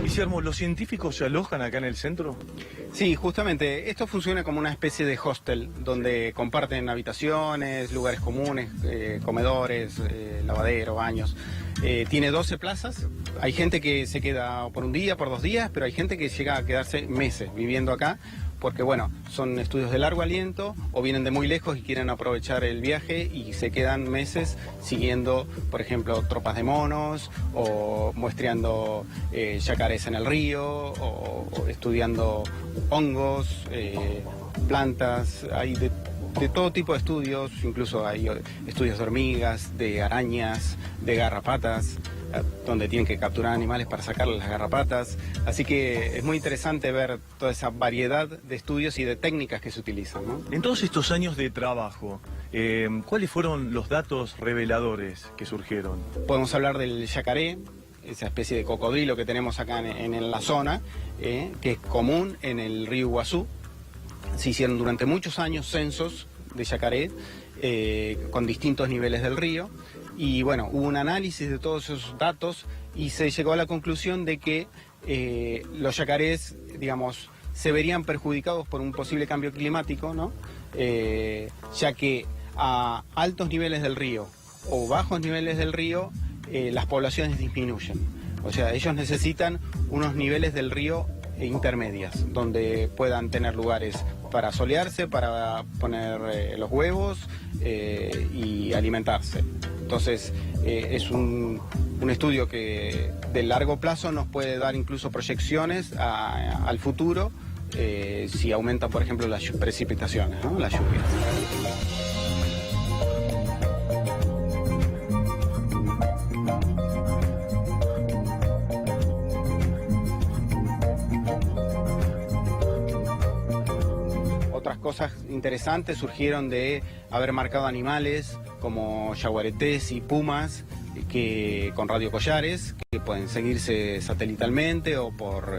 Guillermo, ¿los científicos se alojan acá en el centro? Sí, justamente, esto funciona como una especie de hostel, donde comparten habitaciones, lugares comunes, comedores, lavadero, baños. Tiene 12 plazas, hay gente que se queda por un día, por 2 días, pero hay gente que llega a quedarse meses viviendo acá, porque bueno, son estudios de largo aliento o vienen de muy lejos y quieren aprovechar el viaje y se quedan meses siguiendo, por ejemplo, tropas de monos o muestreando yacarés en el río o estudiando hongos, plantas, hay de todo tipo de estudios, incluso hay estudios de hormigas, de arañas, de garrapatas, donde tienen que capturar animales para sacarles las garrapatas. Así que es muy interesante ver toda esa variedad de estudios y de técnicas que se utilizan, ¿no? En todos estos años de trabajo, ¿cuáles fueron los datos reveladores que surgieron? Podemos hablar del yacaré, esa especie de cocodrilo que tenemos acá en la zona, que es común en el río Iguazú. Se hicieron durante muchos años censos de yacaré con distintos niveles del río. Y bueno, hubo un análisis de todos esos datos y se llegó a la conclusión de que los yacarés, digamos, se verían perjudicados por un posible cambio climático, ¿no? Ya que a altos niveles del río o bajos niveles del río las poblaciones disminuyen. O sea, ellos necesitan unos niveles del río intermedias, donde puedan tener lugares para solearse, para poner los huevos y alimentarse. Entonces es un estudio que de largo plazo nos puede dar incluso proyecciones al futuro si aumentan, por ejemplo, las precipitaciones, ¿no? Las lluvias. Otras cosas interesantes surgieron de haber marcado animales como yaguaretés y pumas con radiocollares que pueden seguirse satelitalmente o por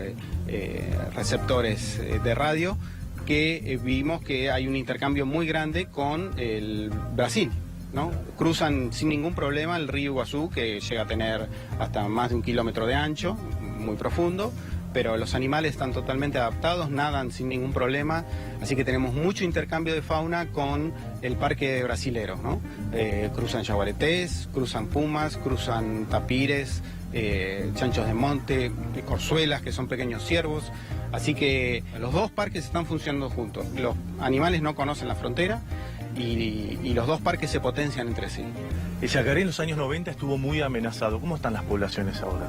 receptores de radio, que vimos que hay un intercambio muy grande con el Brasil, ¿no? Cruzan sin ningún problema el río Iguazú, que llega a tener hasta más de 1 kilómetro de ancho, muy profundo, pero los animales están totalmente adaptados, nadan sin ningún problema, así que tenemos mucho intercambio de fauna con el parque brasilero, ¿no? Cruzan yaguaretés, cruzan pumas, cruzan tapires, chanchos de monte, corzuelas, que son pequeños ciervos, así que los dos parques están funcionando juntos. Los animales no conocen la frontera y los dos parques se potencian entre sí. El yacaré en los años 90 estuvo muy amenazado. ¿Cómo están las poblaciones ahora?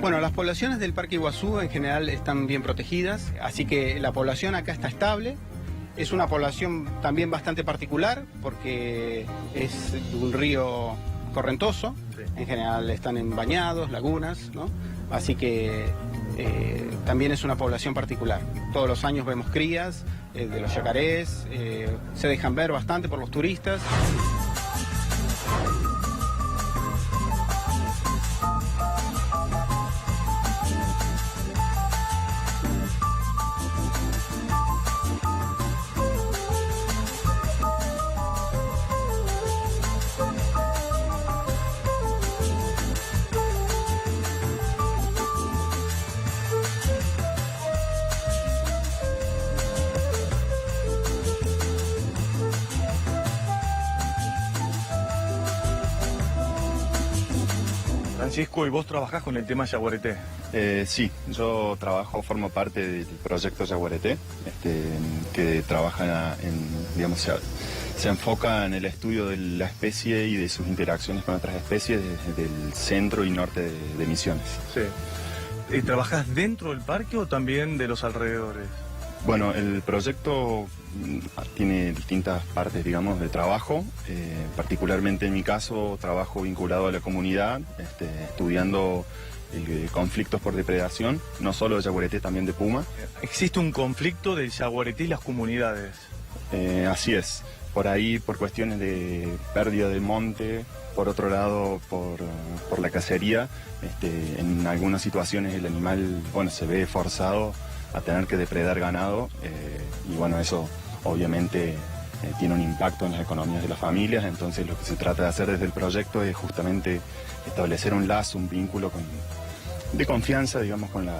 Bueno, las poblaciones del Parque Iguazú en general están bien protegidas, así que la población acá está estable. Es una población también bastante particular porque es un río correntoso, sí. En general están en bañados, lagunas, ¿no? Así que también es una población particular. Todos los años vemos crías de los yacarés, se dejan ver bastante por los turistas. Francisco, ¿y vos trabajás con el tema yaguareté? Sí, yo formo parte del proyecto Yaguareté, que trabaja digamos, se enfoca en el estudio de la especie y de sus interacciones con otras especies desde el centro y norte de Misiones. Sí. ¿Trabajás dentro del parque o también de los alrededores? Bueno, el proyecto tiene distintas partes, digamos, de trabajo. Particularmente en mi caso, trabajo vinculado a la comunidad, estudiando conflictos por depredación, no solo de yaguareté, también de puma. ¿Existe un conflicto del yaguareté y las comunidades? Así es, por ahí por cuestiones de pérdida del monte, por otro lado por la cacería, en algunas situaciones el animal, bueno, se ve forzado a tener que depredar ganado, y bueno, eso obviamente tiene un impacto en las economías de las familias. Entonces lo que se trata de hacer desde el proyecto es justamente establecer un lazo, un vínculo de confianza, digamos, con los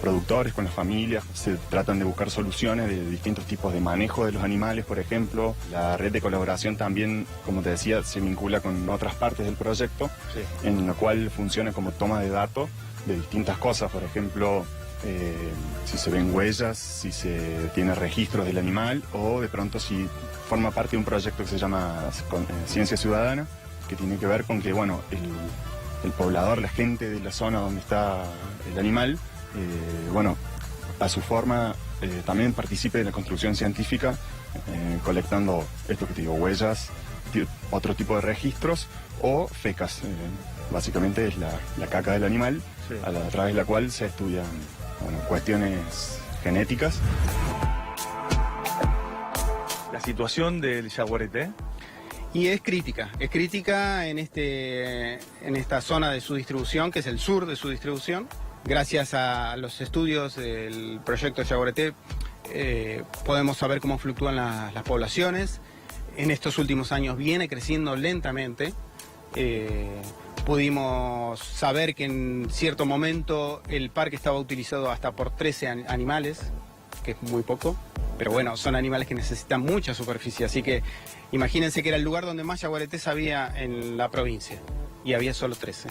productores, con las familias. Se tratan de buscar soluciones de distintos tipos de manejo de los animales, por ejemplo. La red de colaboración también, como te decía, se vincula con otras partes del proyecto, sí, en la cual funciona como toma de datos de distintas cosas, por ejemplo, si se ven huellas, si se tiene registros del animal, o de pronto si forma parte de un proyecto que se llama Ciencia Ciudadana, que tiene que ver con que, bueno, el poblador, la gente de la zona donde está el animal, bueno, a su forma también participe de la construcción científica, colectando esto que te digo, huellas, otro tipo de registros o fecas. Básicamente es la caca del animal, sí, a través de la cual se estudian, bueno, cuestiones genéticas. ¿La situación del yaguareté? Y es crítica en esta zona de su distribución, que es el sur de su distribución. Gracias a los estudios del proyecto Yaguareté podemos saber cómo fluctúan las poblaciones. En estos últimos años viene creciendo lentamente. Pudimos saber que en cierto momento el parque estaba utilizado hasta por 13 animales, que es muy poco, pero bueno, son animales que necesitan mucha superficie, así que imagínense que era el lugar donde más yaguaretés había en la provincia, y había solo 13.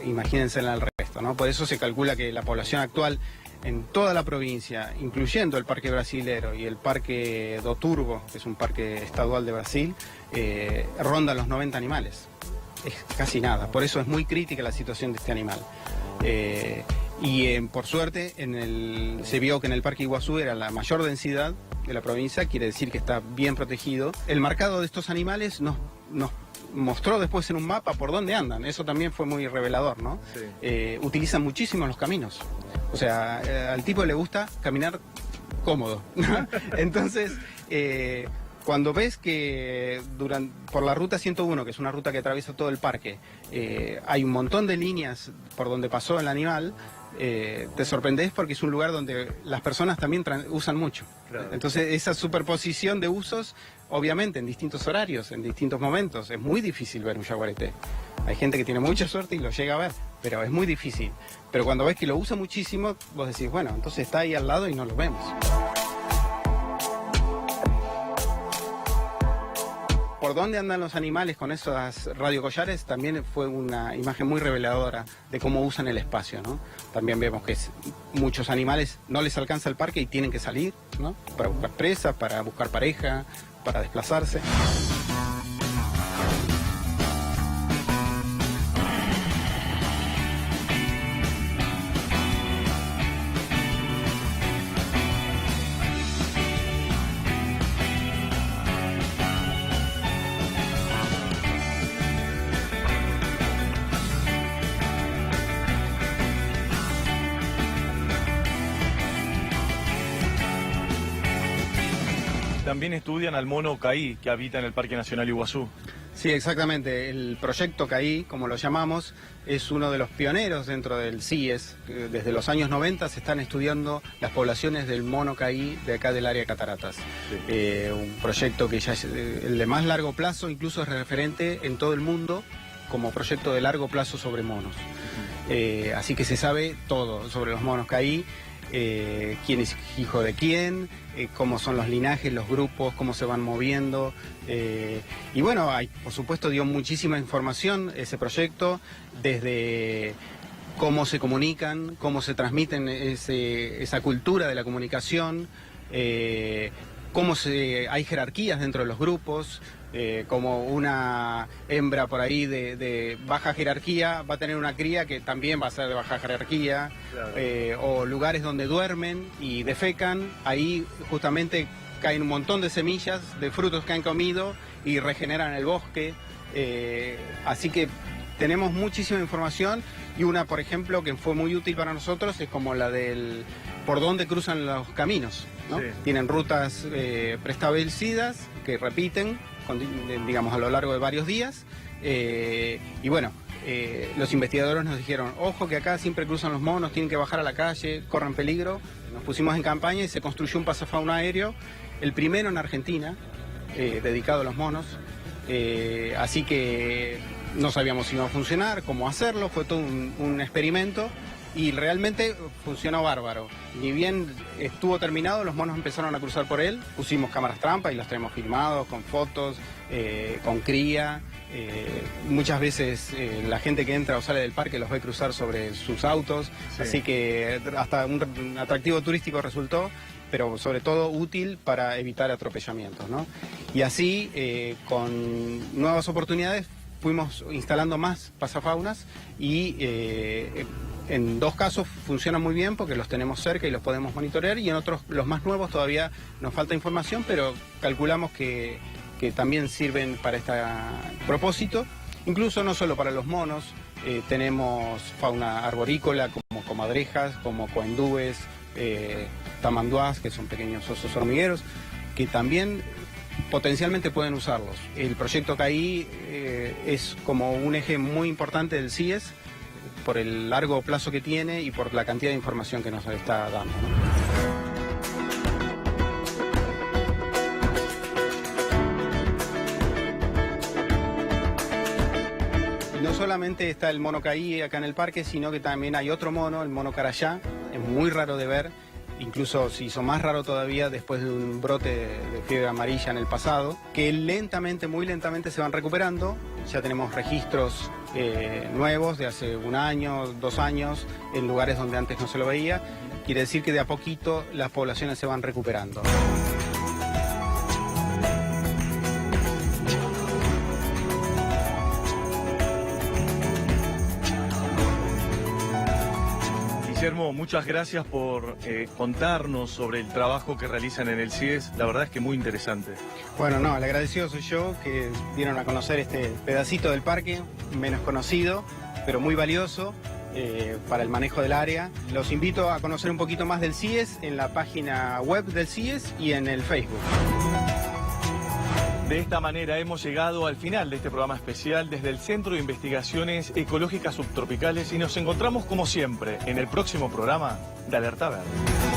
Imagínense en el resto, ¿no? Por eso se calcula que la población actual en toda la provincia, incluyendo el Parque Brasilero y el Parque do Turvo, que es un parque estadual de Brasil, ronda los 90 animales. Es casi nada, por eso es muy crítica la situación de este animal. Por suerte se vio que en el Parque Iguazú era la mayor densidad de la provincia, quiere decir que está bien protegido. El marcado de estos animales nos mostró después en un mapa por dónde andan, eso también fue muy revelador, ¿no? Sí. Utilizan muchísimo los caminos, o sea, al tipo le gusta caminar cómodo. Entonces, cuando ves que por la ruta 101, que es una ruta que atraviesa todo el parque, hay un montón de líneas por donde pasó el animal, te sorprendes porque es un lugar donde las personas también usan mucho. Claro. Entonces esa superposición de usos, obviamente en distintos horarios, en distintos momentos, es muy difícil ver un yaguareté. Hay gente que tiene mucha suerte y lo llega a ver, pero es muy difícil. Pero cuando ves que lo usa muchísimo, vos decís, bueno, entonces está ahí al lado y no lo vemos. Por dónde andan los animales con esos radiocollares también fue una imagen muy reveladora de cómo usan el espacio, ¿no? También vemos que muchos animales no les alcanza el parque y tienen que salir, ¿no? Para buscar presa, para buscar pareja, para desplazarse. También estudian al mono caí que habita en el Parque Nacional Iguazú. Sí, exactamente. El proyecto CAI, como lo llamamos, es uno de los pioneros dentro del CIES. Desde los años 90 se están estudiando las poblaciones del mono caí de acá del área de Cataratas. Sí. Un proyecto que ya es el de más largo plazo, incluso es referente en todo el mundo como proyecto de largo plazo sobre monos. Así que se sabe todo sobre los monos caí. Quién es hijo de quién, cómo son los linajes, los grupos, cómo se van moviendo. Y bueno, por supuesto dio muchísima información ese proyecto, desde cómo se comunican, cómo se transmiten esa cultura de la comunicación, cómo hay jerarquías dentro de los grupos. Como una hembra por ahí de baja jerarquía va a tener una cría que también va a ser de baja jerarquía, claro. O lugares donde duermen y defecan, ahí justamente caen un montón de semillas de frutos que han comido y regeneran el bosque, así que tenemos muchísima información Y una, por ejemplo, que fue muy útil para nosotros es como la del por dónde cruzan los caminos, ¿no? Sí. Tienen rutas preestablecidas que repiten, digamos, a lo largo de varios días. Y bueno, los investigadores nos dijeron, ojo que acá siempre cruzan los monos, tienen que bajar a la calle, corren peligro. Nos pusimos en campaña y se construyó un pasafauna aéreo, el primero en Argentina, dedicado a los monos. Así que no sabíamos si iba a funcionar, cómo hacerlo, fue todo un experimento y realmente funcionó bárbaro. Ni bien estuvo terminado, los monos empezaron a cruzar por él, pusimos cámaras trampa y los tenemos filmados con fotos, con cría. Muchas veces la gente que entra o sale del parque los ve cruzar sobre sus autos, Sí. así que hasta un atractivo turístico resultó, pero sobre todo útil para evitar atropellamientos, ¿no? Y así, con nuevas oportunidades, fuimos instalando más pasafaunas y en 2 casos funcionan muy bien porque los tenemos cerca y los podemos monitorear, y en otros, los más nuevos, todavía nos falta información, pero calculamos que también sirven para este propósito, incluso no solo para los monos. Tenemos fauna arborícola como comadrejas, como coendúes, tamanduás, que son pequeños osos hormigueros, que también potencialmente pueden usarlos. El proyecto CAI es como un eje muy importante del CIES por el largo plazo que tiene y por la cantidad de información que nos está dando, ¿no? No solamente está el mono caí acá en el parque, sino que también hay otro mono, el mono carayá, es muy raro de ver, incluso se hizo más raro todavía después de un brote de fiebre amarilla en el pasado, que lentamente, muy lentamente se van recuperando. Ya tenemos registros nuevos de hace 1 año, 2 años, en lugares donde antes no se lo veía. Quiere decir que de a poquito las poblaciones se van recuperando. Guillermo, muchas gracias por contarnos sobre el trabajo que realizan en el CIES. La verdad es que muy interesante. Bueno, no, el agradecido soy yo, que dieron a conocer este pedacito del parque, menos conocido, pero muy valioso para el manejo del área. Los invito a conocer un poquito más del CIES en la página web del CIES y en el Facebook. De esta manera hemos llegado al final de este programa especial desde el Centro de Investigaciones Ecológicas Subtropicales y nos encontramos como siempre en el próximo programa de Alerta Verde.